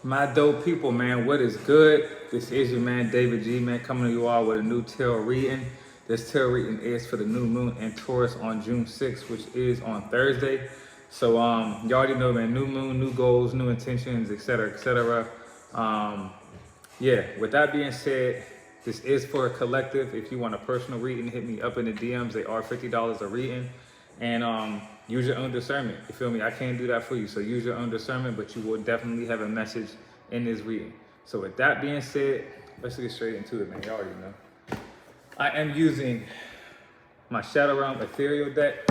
My dope people, man, what is good? This is your man David G, man, coming to you all with a new tarot reading. This tarot reading is for the new moon in Taurus on June 6th, which is on Thursday. So you already know, man, new moon, new goals, new intentions, etc., etc. Yeah, with that being said, this is for a collective. If you want a personal reading, hit me up in the DMs. They are $50 a reading. And use your own discernment. You feel me? I can't do that for you. So use your own discernment, but you will definitely have a message in this reading. So with that being said, let's get straight into it, man. You already know. I am using my Shadow Realm Ethereal deck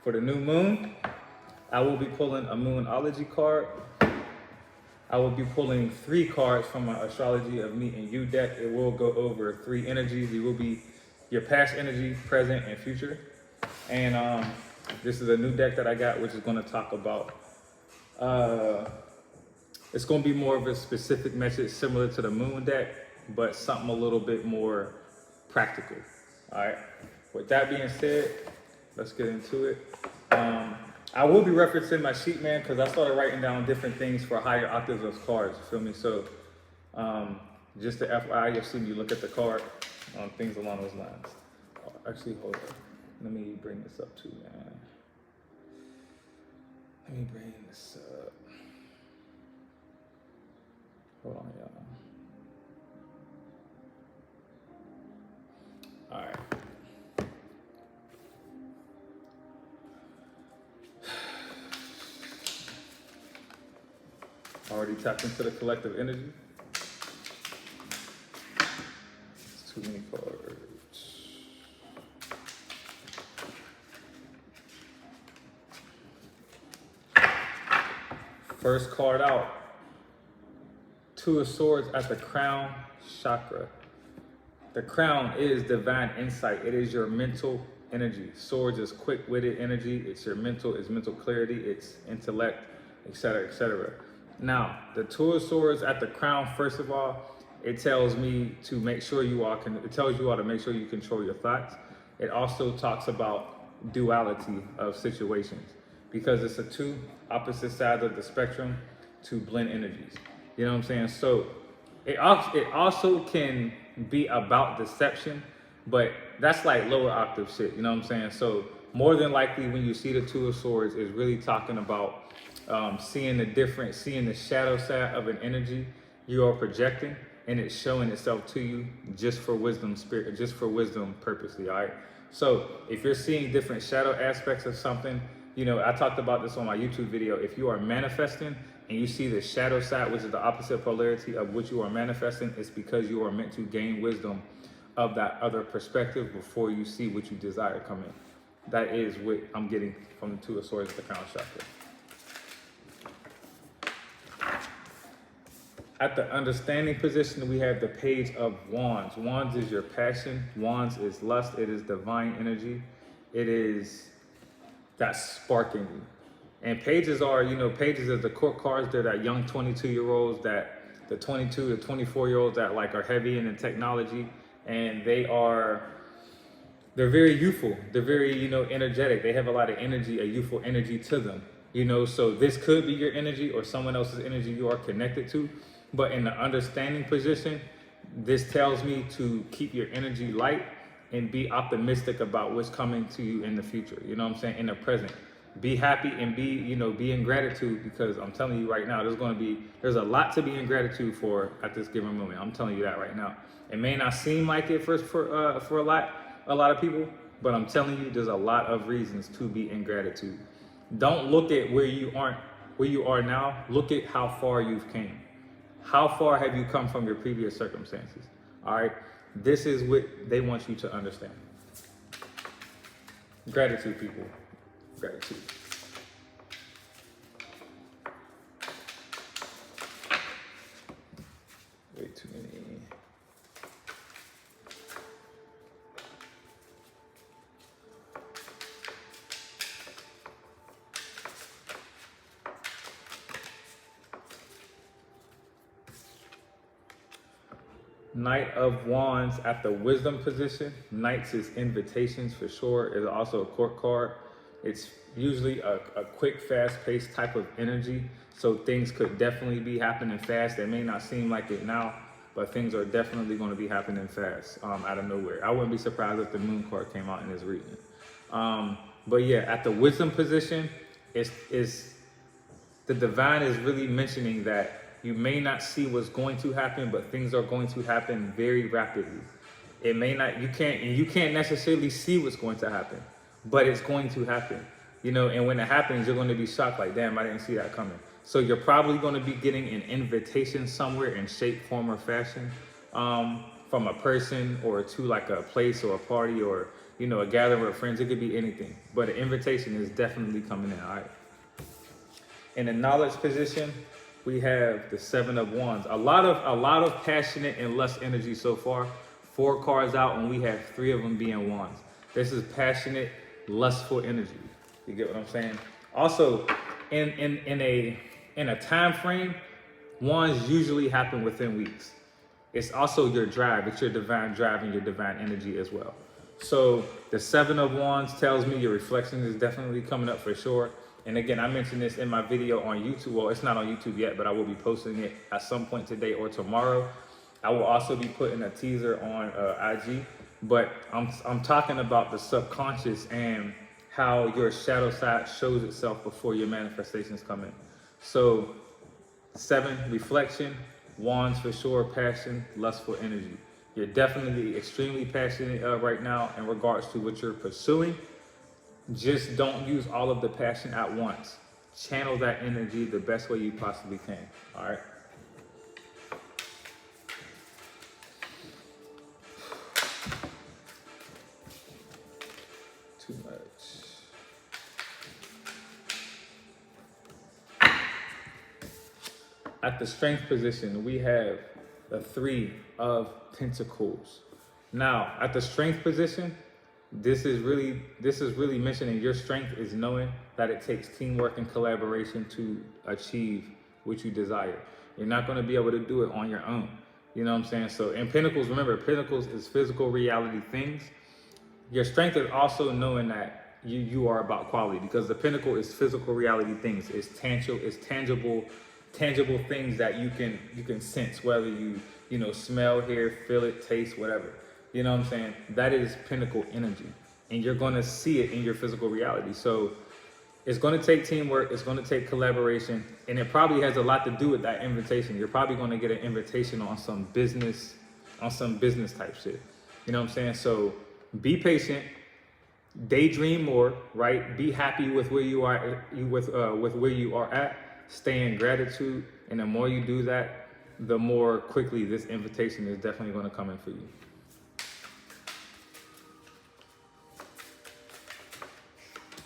for the new moon. I will be pulling a Moonology card. I will be pulling 3 cards from my Astrology of Me and You deck. It will go over 3 energies. It will be your past energy, present, and future. And this is a new deck that I got, which is going to talk about, it's going to be more of a specific message similar to the moon deck, but something a little bit more practical. All right. With that being said, let's get into it. I will be referencing my sheet, man, because I started writing down different things for higher octaves of cards. You feel me? So just to FYI, you'll see me look at the card on things along those lines. Actually, hold on. Let me bring this up too, man. Let me bring this up. Hold on, y'all. All right. Already tapped into the collective energy. It's too many cards. First card out. 2 of Swords at the crown chakra. The crown is divine insight. It is your mental energy. Swords is quick-witted energy. It's your mental, it's mental clarity, it's intellect, etc., etc. Now, the 2 of Swords at the crown, first of all, it tells me to make sure it tells you all to make sure you control your thoughts. It also talks about duality of situations because it's a 2 opposite sides of the spectrum to blend energies. You know what I'm saying? So it also can be about deception, but that's like lower octave shit. You know what I'm saying? So more than likely when you see the 2 of Swords, is really talking about seeing the shadow side of an energy you are projecting, and it's showing itself to you just for wisdom purposely. All right. So if you're seeing different shadow aspects of something, you know, I talked about this on my YouTube video. If you are manifesting and you see the shadow side, which is the opposite polarity of what you are manifesting, it's because you are meant to gain wisdom of that other perspective before you see what you desire come in. That is what I'm getting from the 2 of Swords at the crown chakra. At the understanding position, we have the Page of Wands. Wands is your passion. Wands is lust. It is divine energy. It is that spark in you. And pages are, pages are the court cards. They're that young 22-year-olds, that the 22 to 24-year-olds that like are heavy in the technology, and they're very youthful. They're very, energetic. They have a lot of energy, a youthful energy to them. So this could be your energy or someone else's energy you are connected to. But in the understanding position, this tells me to keep your energy light and be optimistic about what's coming to you in the future. You know what I'm saying? In the present. Be happy and be in gratitude, because I'm telling you right now, there's a lot to be in gratitude for at this given moment. I'm telling you that right now. It may not seem like it for a lot of people, but I'm telling you, there's a lot of reasons to be in gratitude. Don't look at where you are now. Look at how far you've came. How far have you come from your previous circumstances? All right. This is what they want you to understand. Gratitude, people. Gratitude. Way too many. Knight of Wands at the wisdom position. Knights is invitations for sure. It's also a court card. It's usually a quick, fast-paced type of energy. So things could definitely be happening fast. They may not seem like it now, but things are definitely going to be happening fast out of nowhere. I wouldn't be surprised if the moon card came out in this reading. But yeah, at the wisdom position, it's the divine is really mentioning that you may not see what's going to happen, but things are going to happen very rapidly. It may not, you can't necessarily see what's going to happen, but it's going to happen. You know, and when it happens, you're going to be shocked, like, damn, I didn't see that coming. So you're probably going to be getting an invitation somewhere in shape, form, or fashion, from a person or to like a place or a party or, you know, a gathering with friends. It could be anything, but an invitation is definitely coming in. All right. In the knowledge position, we have the Seven of Wands. A lot of passionate and lust energy so far. 4 cards out, and we have 3 of them being wands. This is passionate, lustful energy. You get what I'm saying? Also, in a time frame, wands usually happen within weeks. It's also your drive. It's your divine drive and your divine energy as well. So the 7 of Wands tells me your reflection is definitely coming up for sure. And again, I mentioned this in my video on YouTube. Well, it's not on YouTube yet, but I will be posting it at some point today or tomorrow. I will also be putting a teaser on IG. But I'm talking about the subconscious and how your shadow side shows itself before your manifestations come in. So 7, reflection, wands for sure, passion, lustful energy. You're definitely extremely passionate right now in regards to what you're pursuing. Just don't use all of the passion at once. Channel that energy the best way you possibly can. All right. Too much. At the strength position, we have the 3 of Pentacles. Now, at the strength position, this is really mentioning your strength is knowing that it takes teamwork and collaboration to achieve what you desire. You're not going to be able to do it on your own. You know what I'm saying? So in Pentacles, remember, Pentacles is physical reality things. Your strength is also knowing that you are about quality, because the Pentacle is physical reality things. It's tangible things that you can sense, whether you smell, hear, feel it, taste, whatever. You know what I'm saying? That is Pentacle energy, and you're going to see it in your physical reality. So it's going to take teamwork. It's going to take collaboration, and it probably has a lot to do with that invitation. You're probably going to get an invitation on some business type shit. You know what I'm saying? So be patient, daydream more, right? Be happy with where you are, with where you are at. Stay in gratitude, and the more you do that, the more quickly this invitation is definitely going to come in for you.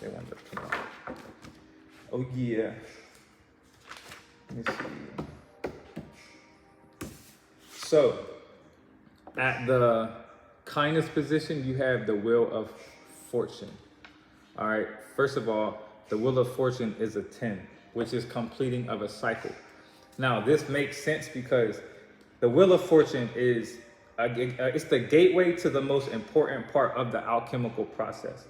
They want to come out. Oh yeah. Let me see. So, at the kindness position, you have the Wheel of Fortune. All right. First of all, the Wheel of Fortune is a 10, which is completing of a cycle. Now, this makes sense because the Wheel of Fortune is it's the gateway to the most important part of the alchemical process.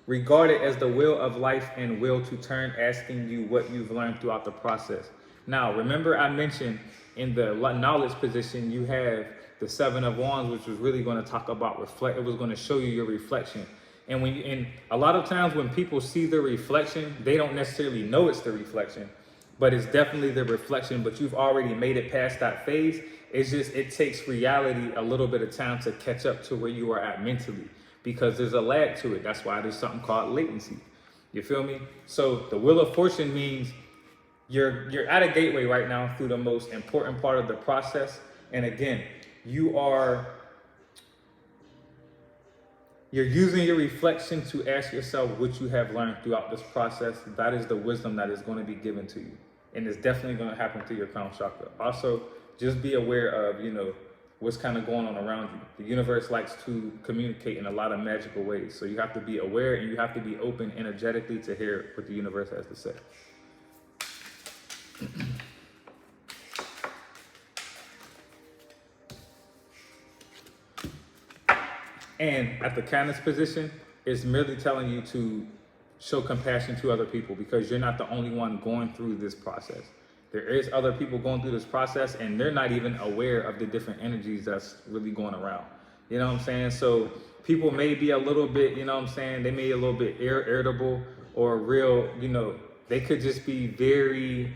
Regard it as the wheel of life and wheel to turn, asking you what you've learned throughout the process. Now, remember I mentioned in the knowledge position, you have the 7 of Wands, which was really going to talk about reflect. It was going to show you your reflection. And a lot of times when people see the reflection, they don't necessarily know it's the reflection, but it's definitely the reflection, but you've already made it past that phase. It's just, it takes reality a little bit of time to catch up to where you are at mentally, because there's a lag to it. That's why there's something called latency. You feel me? So the Wheel of Fortune means you're at a gateway right now through the most important part of the process. And again, you're using your reflection to ask yourself what you have learned throughout this process. That is the wisdom that is going to be given to you. And it's definitely going to happen through your crown chakra. Also, just be aware of, what's kind of going on around you. The universe likes to communicate in a lot of magical ways. So you have to be aware, and you have to be open energetically to hear what the universe has to say. And at the kindness position, it's merely telling you to show compassion to other people, because you're not the only one going through this process. There is other people going through this process and they're not even aware of the different energies that's really going around. You know what I'm saying? So people may be a little bit, you know what I'm saying? They may be a little bit irritable or real, you know, they could just be very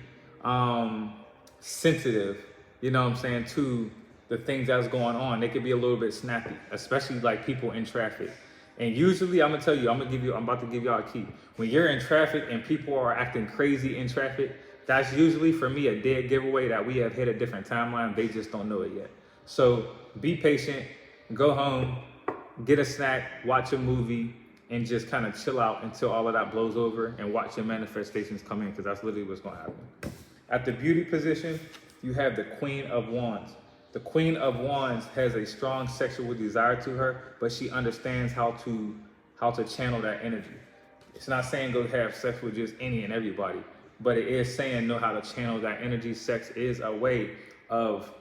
sensitive, you know what I'm saying, to the things that's going on. They could be a little bit snappy, especially like people in traffic. And usually I'm about to give y'all a key. When you're in traffic and people are acting crazy in traffic, that's usually for me a dead giveaway that we have hit a different timeline. They just don't know it yet. So be patient, go home, get a snack, watch a movie, and just kind of chill out until all of that blows over and watch your manifestations come in, because that's literally what's going to happen. At the beauty position, you have the Queen of Wands. The Queen of Wands has a strong sexual desire to her, but she understands how to channel that energy. It's not saying go have sex with just any and everybody, but it is saying know how to channel that energy. Sex is a way of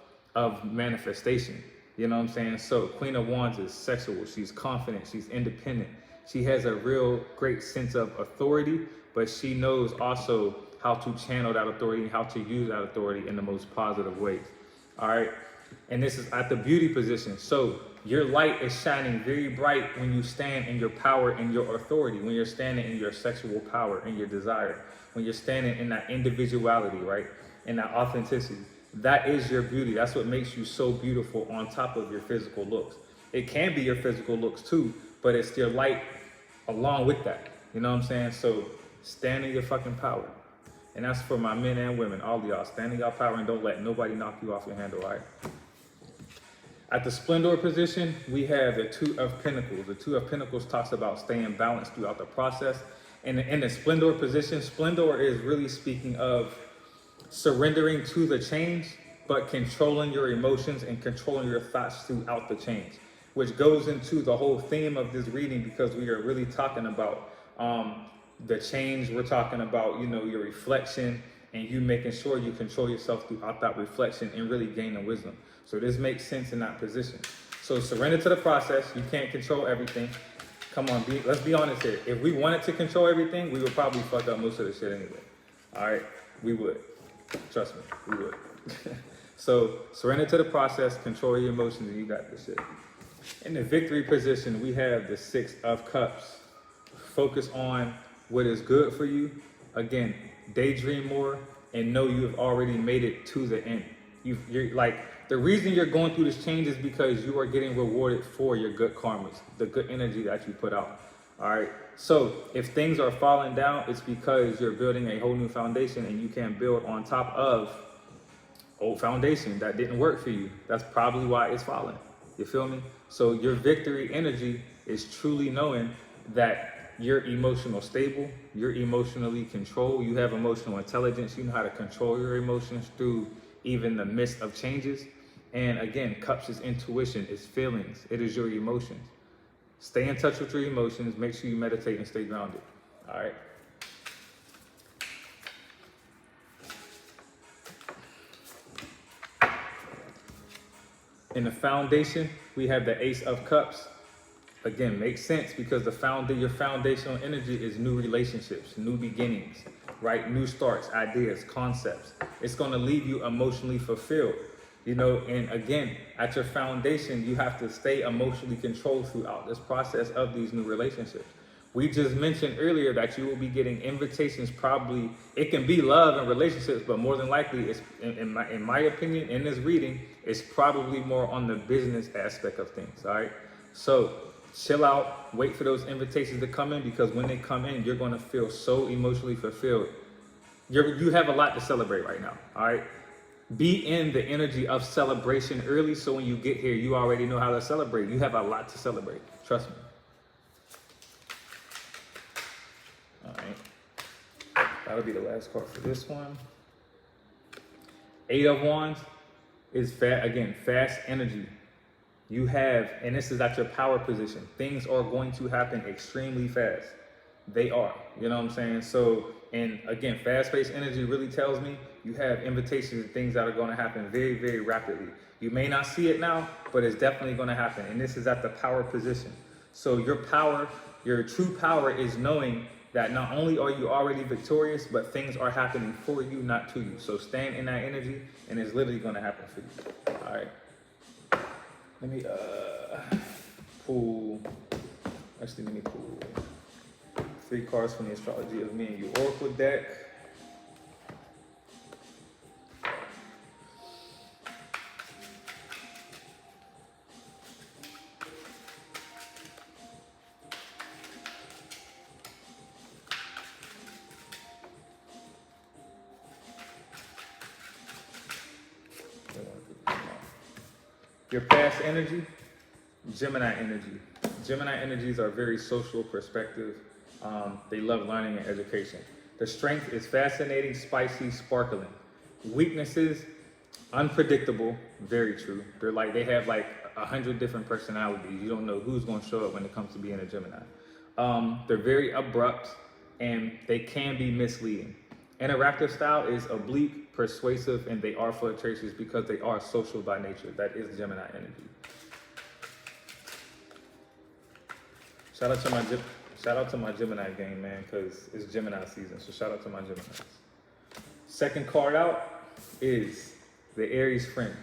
manifestation. You know what I'm saying? So Queen of Wands is sexual. She's confident. She's independent. She has a real great sense of authority, but she knows also how to channel that authority and how to use that authority in the most positive ways. All right. And this is at the beauty position. So your light is shining very bright when you stand in your power and your authority, when you're standing in your sexual power and your desire, when you're standing in that individuality, right? In that authenticity. That is your beauty. That's what makes you so beautiful on top of your physical looks. It can be your physical looks too, but it's your light along with that. You know what I'm saying? So stand in your fucking power. And that's for my men and women, all of y'all. Stand in your power and don't let nobody knock you off your handle, all right? At the Splendor position, we have the Two of Pentacles. The Two of Pentacles talks about staying balanced throughout the process. And in the Splendor position, Splendor is really speaking of surrendering to the change, but controlling your emotions and controlling your thoughts throughout the change, which goes into the whole theme of this reading, because we are really talking about the change. We're talking about, you know, your reflection and you making sure you control yourself throughout that reflection and really gaining wisdom. So this makes sense in that position. So surrender to the process. You can't control everything. Come on, let's be honest here. If we wanted to control everything, we would probably fuck up most of the shit anyway. All right, we would. Trust me, we would. So surrender to the process, control your emotions, and you got this shit. In the victory position, we have the Six of Cups. Focus on what is good for you. Again, daydream more and know you have already made it to the end. You're like, the reason you're going through this change is because you are getting rewarded for your good karmas, the good energy that you put out. All right. So if things are falling down, it's because you're building a whole new foundation and you can build on top of old foundation that didn't work for you. That's probably why it's falling. You feel me? So your victory energy is truly knowing that you're emotional stable, you're emotionally controlled, you have emotional intelligence, you know how to control your emotions through even the midst of changes. And again, cups is intuition, it's feelings, it is your emotions. Stay in touch with your emotions, make sure you meditate and stay grounded. All right. In the foundation, we have the Ace of Cups. Again, makes sense because your foundational energy is new relationships, new beginnings, right? New starts, ideas, concepts. It's going to leave you emotionally fulfilled, you know. And again, at your foundation, you have to stay emotionally controlled throughout this process of these new relationships. We just mentioned earlier that you will be getting invitations. Probably it can be love and relationships, but more than likely, it's in my opinion, in this reading, it's probably more on the business aspect of things. All right, so chill out, wait for those invitations to come in, because when they come in, you're going to feel so emotionally fulfilled. You have a lot to celebrate right now. All right, be in the energy of celebration early, so when you get here, you already know how to celebrate. You have a lot to celebrate. Trust me. All right, that'll be the last card for this one. Eight of Wands is fast energy. You have, and this is at your power position, things are going to happen extremely fast. They are, you know what I'm saying? So, and again, fast-paced energy really tells me you have invitations and things that are going to happen very, very rapidly. You may not see it now, but it's definitely going to happen. And this is at the power position. So your power, your true power is knowing that not only are you already victorious, but things are happening for you, not to you. So stand in that energy, and it's literally gonna happen for you. All right. Let me pull. Actually, let me pull 3 cards from the Astrology of Me and You Oracle deck. Your past energy, Gemini energy. Gemini energies are very social, perspective. They love learning and education. The strength is fascinating, spicy, sparkling. Weaknesses, unpredictable, very true. They have like 100 different personalities. You don't know who's going to show up when it comes to being a Gemini. They're very abrupt and they can be misleading. Interactive style is oblique, persuasive, and they are flirtatious because they are social by nature. That is Gemini energy. Shout out to my Gemini gang, man, because it's Gemini season. So shout out to my Geminis. Second card out is the Aries friend.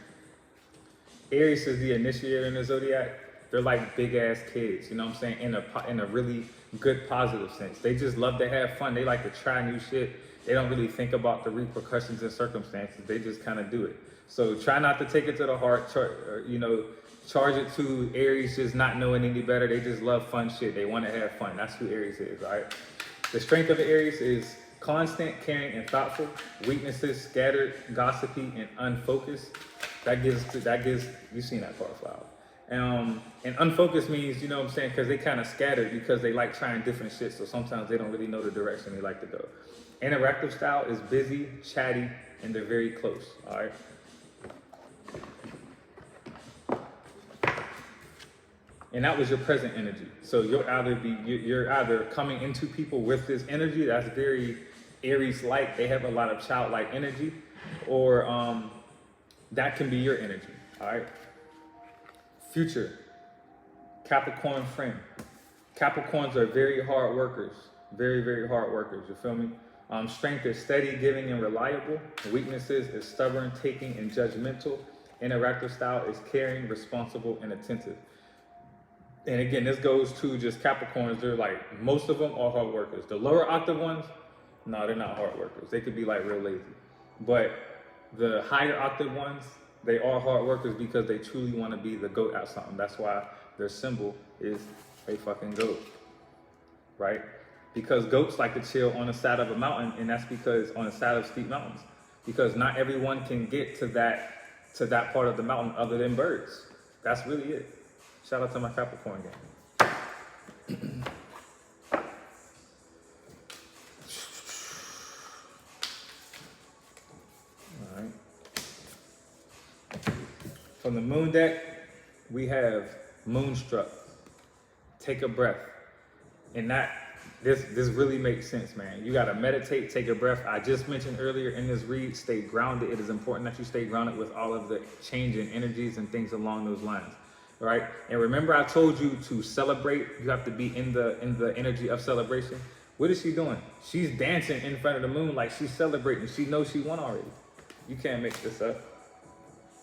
Aries is the initiator in the zodiac. They're like big ass kids, you know what I'm saying? In a really good positive sense. They just love to have fun. They like to try new shit. They don't really think about the repercussions and circumstances. They just kind of do it. So try not to take it to the heart. Charge it to Aries just not knowing any better. They just love fun shit. They want to have fun. That's who Aries is, all right? The strength of the Aries is constant, caring, and thoughtful. Weaknesses, scattered, gossipy, and unfocused. That gives you've seen that card flower. And unfocused means, you know what I'm saying, because they kind of scattered because they like trying different shit. So sometimes they don't really know the direction they like to go. Interactive style is busy, chatty, and they're very close, all right? And that was your present energy. So you're either coming into people with this energy that's very Aries-like. They have a lot of childlike energy, or that can be your energy. All right. Future, Capricorn friend. Capricorns are very hard workers. Very, very hard workers. You feel me? Strength is steady, giving, and reliable. Weaknesses is stubborn, taking, and judgmental. Interactive style is caring, responsible, and attentive. And again, this goes to just Capricorns. They're like, most of them are hard workers. The lower octave ones, no, they're not hard workers. They could be like real lazy. But the higher octave ones, they are hard workers because they truly want to be the goat at something. That's why their symbol is a fucking goat, right? Because goats like to chill on the side of a mountain, and that's because on the side of steep mountains, because not everyone can get to that part of the mountain other than birds. That's really it. Shout out to my Capricorn gang. All right. From the moon deck, we have Moonstruck. Take a breath. And this really makes sense, man. You gotta meditate, take a breath. I just mentioned earlier in this read, stay grounded. It is important that you stay grounded with all of the changing energies and things along those lines. All right. And remember, I told you to celebrate. You have to be in the energy of celebration. What is she doing? She's dancing in front of the moon like she's celebrating. She knows she won already. You can't make this up.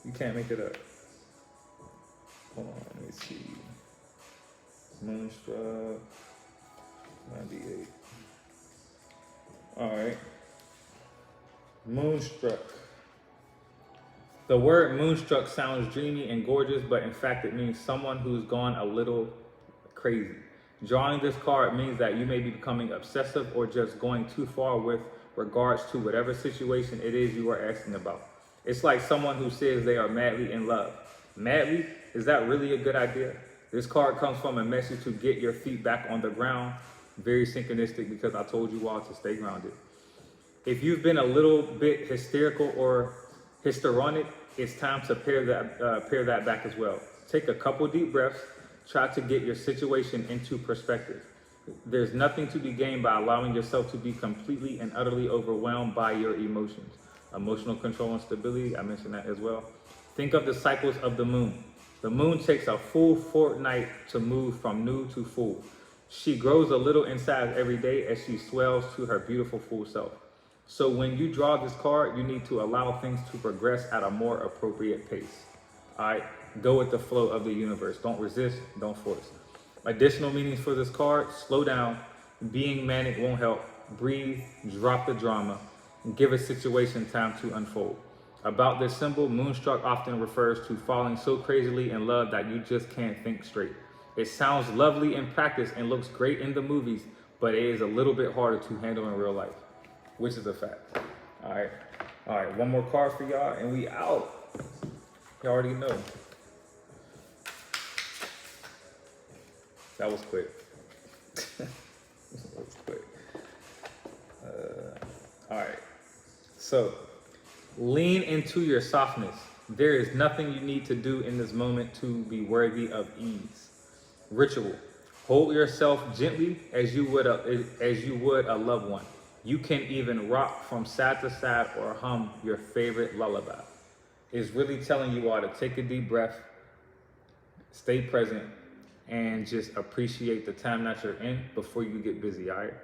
You can't make it up. Hold on, let me see. Moonstruck 98. All right. Moonstruck. The word moonstruck sounds dreamy and gorgeous, but in fact it means someone who's gone a little crazy. Drawing this card means that you may be becoming obsessive or just going too far with regards to whatever situation it is you are asking about. It's like someone who says they are madly in love. Madly? Is that really a good idea? This card comes from a message to get your feet back on the ground. Very synchronistic because I told you all to stay grounded. If you've been a little bit hysterical or histrionic, it's time to pare that back as well. Take a couple deep breaths. Try to get your situation into perspective. There's nothing to be gained by allowing yourself to be completely and utterly overwhelmed by your emotions. Emotional control and stability, I mentioned that as well. Think of the cycles of the moon. The moon takes a full fortnight to move from new to full. She grows a little in size every day as she swells to her beautiful full self. So when you draw this card, you need to allow things to progress at a more appropriate pace. All right, go with the flow of the universe. Don't resist, don't force. Additional meanings for this card: slow down, being manic won't help, breathe, drop the drama, give a situation time to unfold. About this symbol, Moonstruck often refers to falling so crazily in love that you just can't think straight. It sounds lovely in practice and looks great in the movies, but it is a little bit harder to handle in real life, which is a fact. All right, one more card for y'all, and we out. You already know. That was quick. That was quick. All right. So, lean into your softness. There is nothing you need to do in this moment to be worthy of ease. Ritual. Hold yourself gently as you would a loved one. You can even rock from side to side or hum your favorite lullaby. It's really telling you all to take a deep breath, stay present, and just appreciate the time that you're in before you get busy, all right?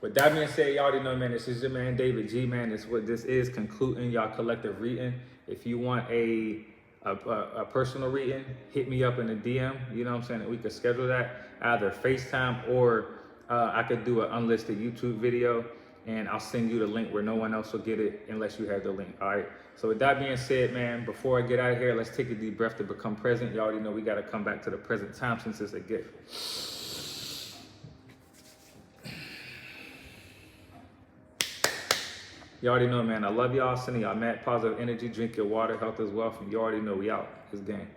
With that being said, y'all already know, man, this is your man, David G, man. This is what this is, concluding y'all collective reading. If you want a personal reading, hit me up in the DM, you know what I'm saying? We could schedule that, either FaceTime or I could do an unlisted YouTube video, and I'll send you the link where no one else will get it unless you have the link, all right? So with that being said, man, before I get out of here, let's take a deep breath to become present. You already know we got to come back to the present time since it's a gift. You already know, man, I love y'all. Sending y'all mad positive energy. Drink your water. Health is wealth. And you already know we out. This game.